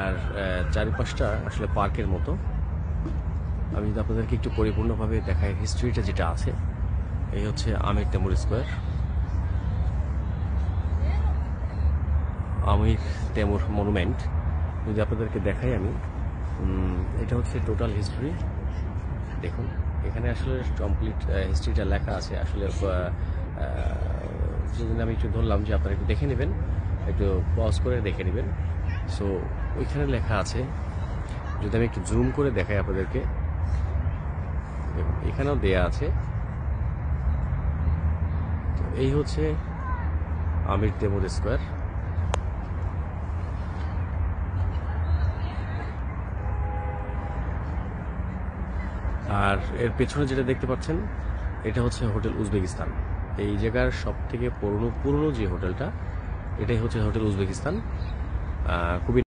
আর চারিপাশটা আসলে পার্কের মতো। আমি যদি আপনাদেরকে একটু পরিপূর্ণভাবে দেখাই হিস্ট্রিটা যেটা আছে, এই হচ্ছে আমির তেমুর স্কোয়ার, আমির তেমুর মনুমেন্ট। যদি আপনাদেরকে দেখাই আমি, এটা হচ্ছে টোটাল হিস্ট্রি। দেখুন এখানে আসলে কমপ্লিট হিস্ট্রিটা লেখা আছে। আসলে সেজন্য আমি একটু ধরলাম যে আপনারা একটু দেখে নেবেন, একটু পজ করে দেখে নেবেন। সো ওইখানে লেখা আছে। যদি আমি একটু জুম করে দেখাই আপনাদেরকে, এখানেও দেয়া আছে। তো এই হচ্ছে আমির তেমুর স্কোয়ার। আর এর পেছনে যেটা দেখতে পাচ্ছেন, এটা হচ্ছে হোটেল উজবেকিস্তান। এই জায়গার সব থেকে পুরনো যে হোটেলটা, এটাই হচ্ছে হোটেল উজবেকিস্তান। খুবই